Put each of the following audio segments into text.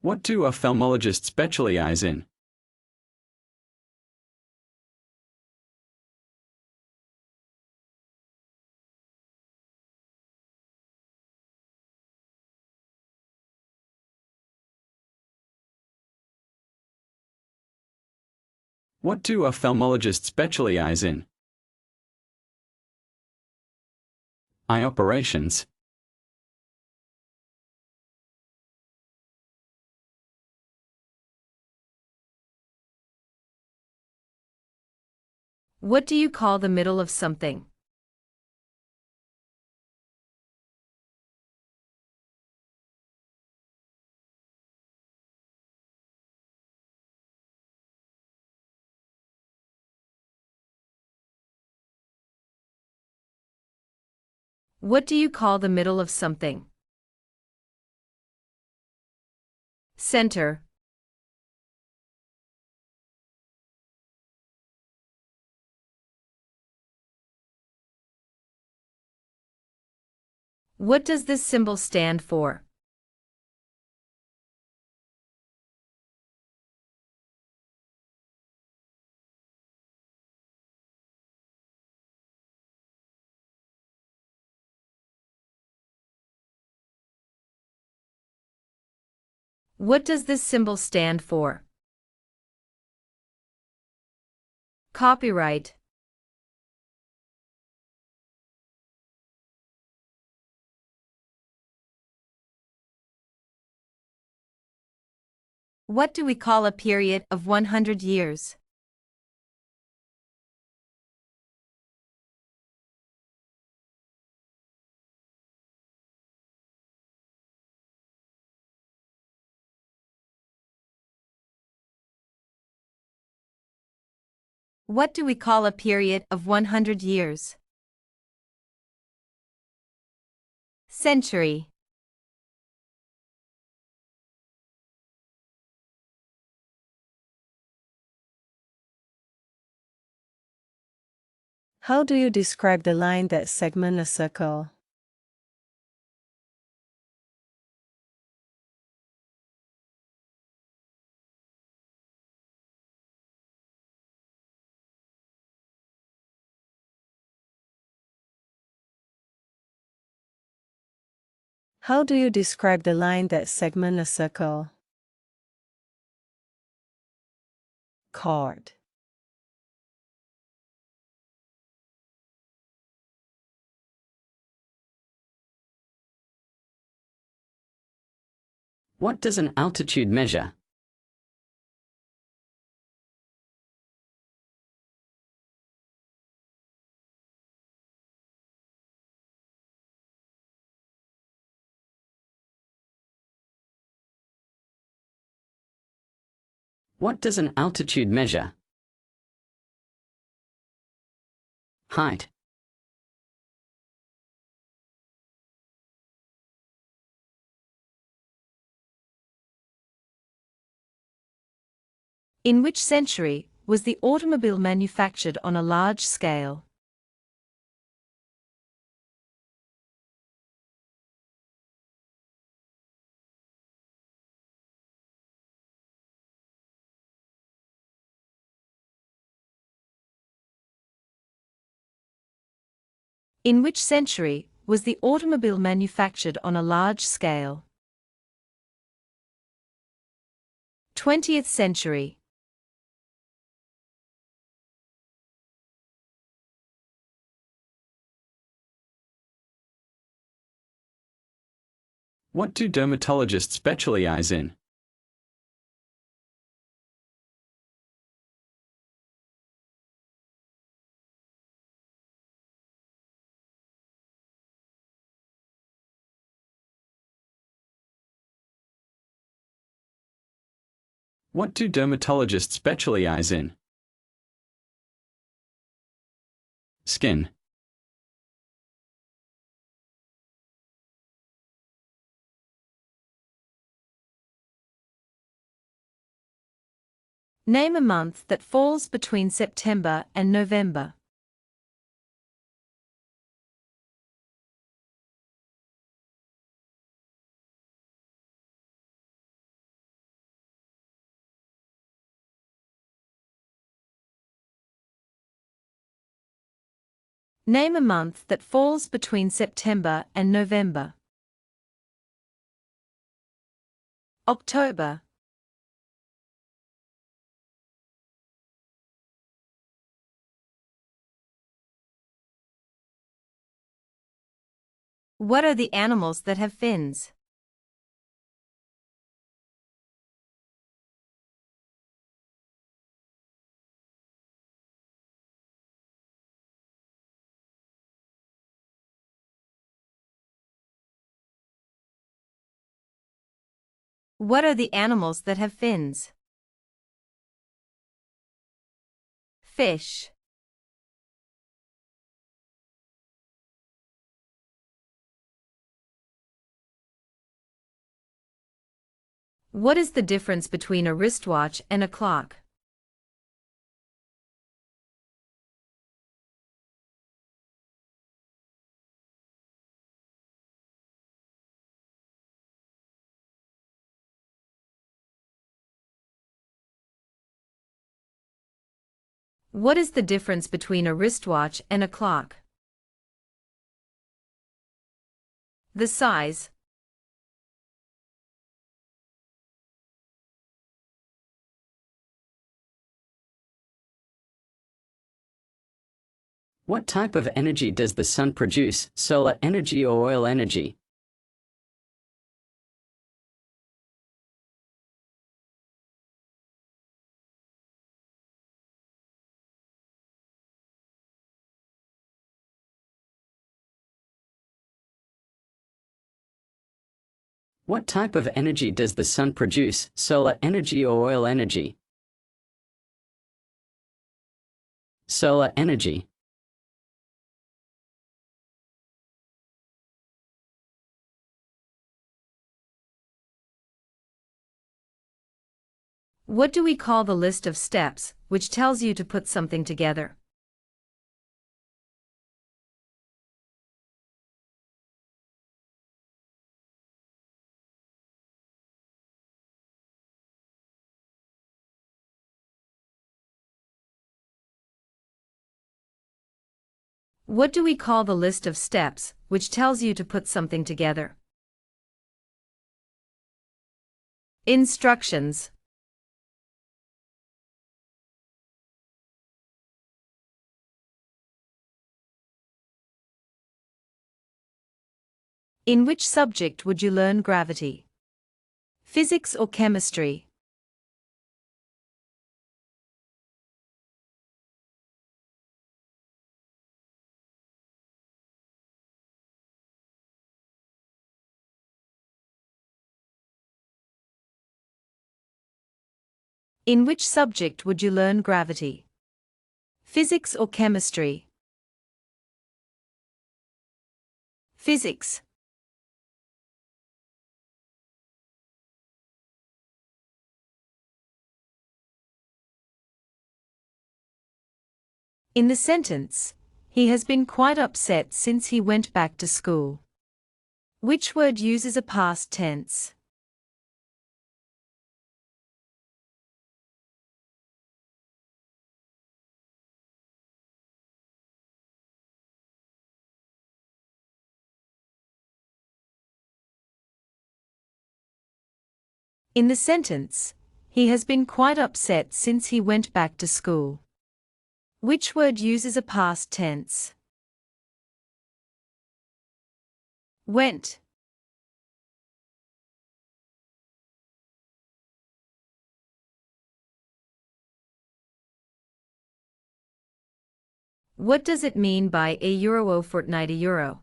What do ophthalmologists specialize in? What do ophthalmologists specialize in? Eye operations. What do you call the middle of something? What do you call the middle of something? Center. What does this symbol stand for? What does this symbol stand for? Copyright. What do we call a period of 100 years? What do we call a period of 100 years? Century. How do you describe the line that segments a circle? How do you describe the line that segments a circle? Chord. What does an altitude measure? What does an altitude measure? Height. In which century was the automobile manufactured on a large scale? In which century was the automobile manufactured on a large scale? 20th century. What do dermatologists specialize in? What do dermatologists specialize in? Skin. Name a month that falls between September and November. Name a month that falls between September and November. October. What are the animals that have fins? What are the animals that have fins? Fish. What is the difference between a wristwatch and a clock? What is the difference between a wristwatch and a clock? The size. What type of energy does the sun produce, solar energy or oil energy? What type of energy does the sun produce, solar energy or oil energy? Solar energy. What do we call the list of steps, which tells you to put something together? What do we call the list of steps, which tells you to put something together? Instructions. In which subject would you learn gravity? Physics or chemistry? In which subject would you learn gravity? Physics or chemistry? Physics. In the sentence, he has been quite upset since he went back to school. Which word uses a past tense? In the sentence, he has been quite upset since he went back to school. Which word uses a past tense? Went. What does it mean by €1 fortnight euro?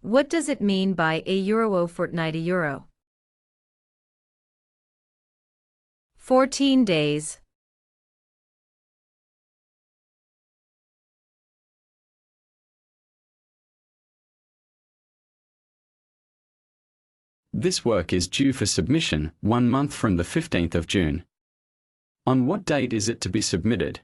What does it mean by €1 fortnight euro? 14 days. This work is due for submission 1 month from the 15th of June. On what date is it to be submitted?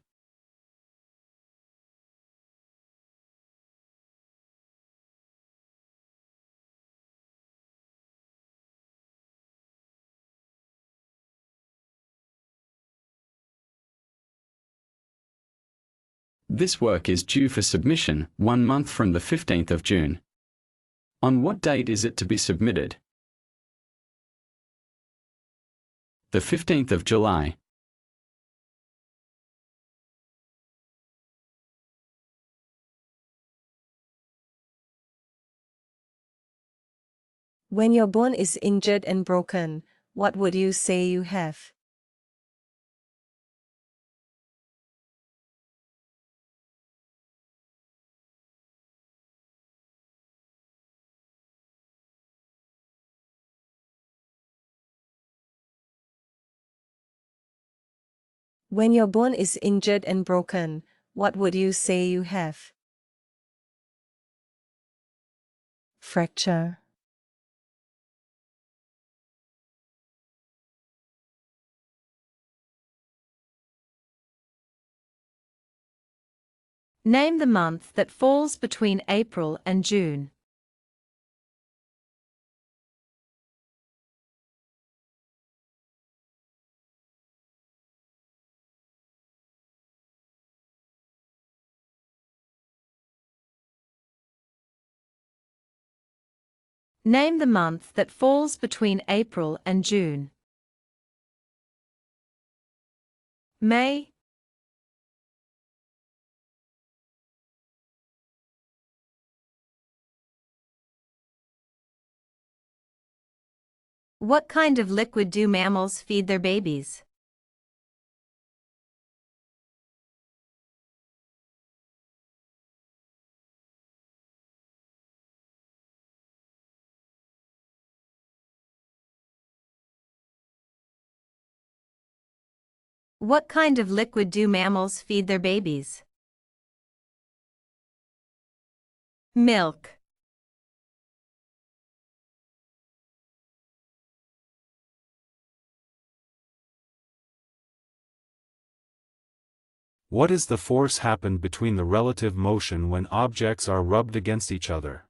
This work is due for submission 1 month from the 15th of June. On what date is it to be submitted? The 15th of July. When your bone is injured and broken, what would you say you have? When your bone is injured and broken, what would you say you have? Fracture. Name the month that falls between April and June. Name the month that falls between April and June. May. What kind of liquid do mammals feed their babies? What kind of liquid do mammals feed their babies? Milk. What is the force happened between the relative motion when objects are rubbed against each other?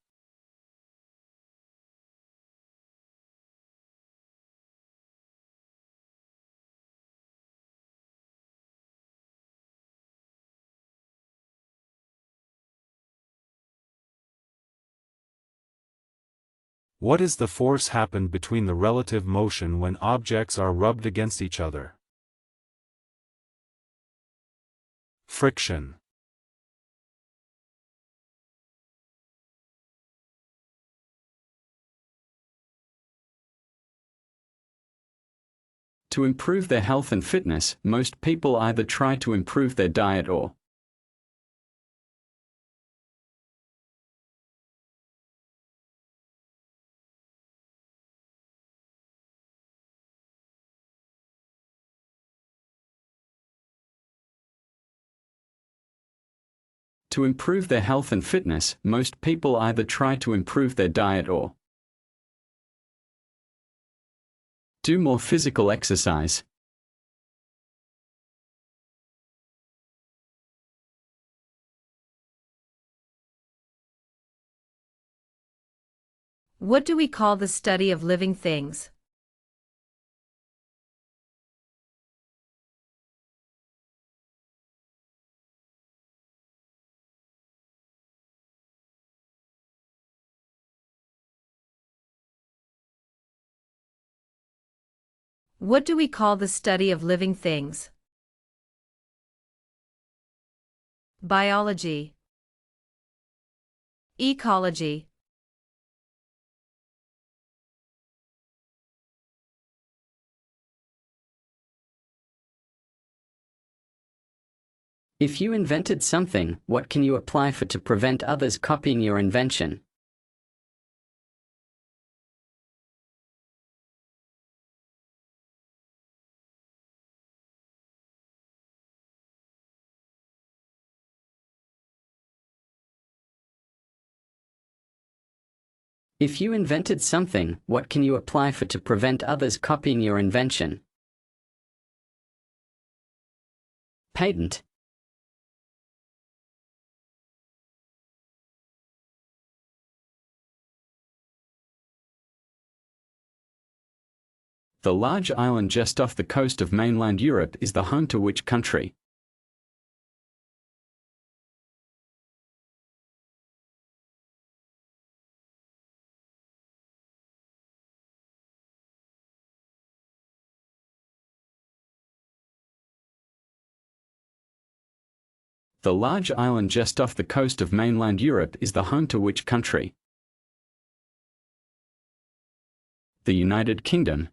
What is the force happened between the relative motion when objects are rubbed against each other? Friction. To improve their health and fitness, most people either try to improve their diet or To improve their health and fitness, most people either try to improve their diet or do more physical exercise. What do we call the study of living things? What do we call the study of living things? Biology. Ecology. If you invented something, what can you apply for to prevent others copying your invention? If you invented something, what can you apply for to prevent others copying your invention? Patent. The large island just off the coast of mainland Europe is the home to which country? The large island just off the coast of mainland Europe is the home to which country? The United Kingdom.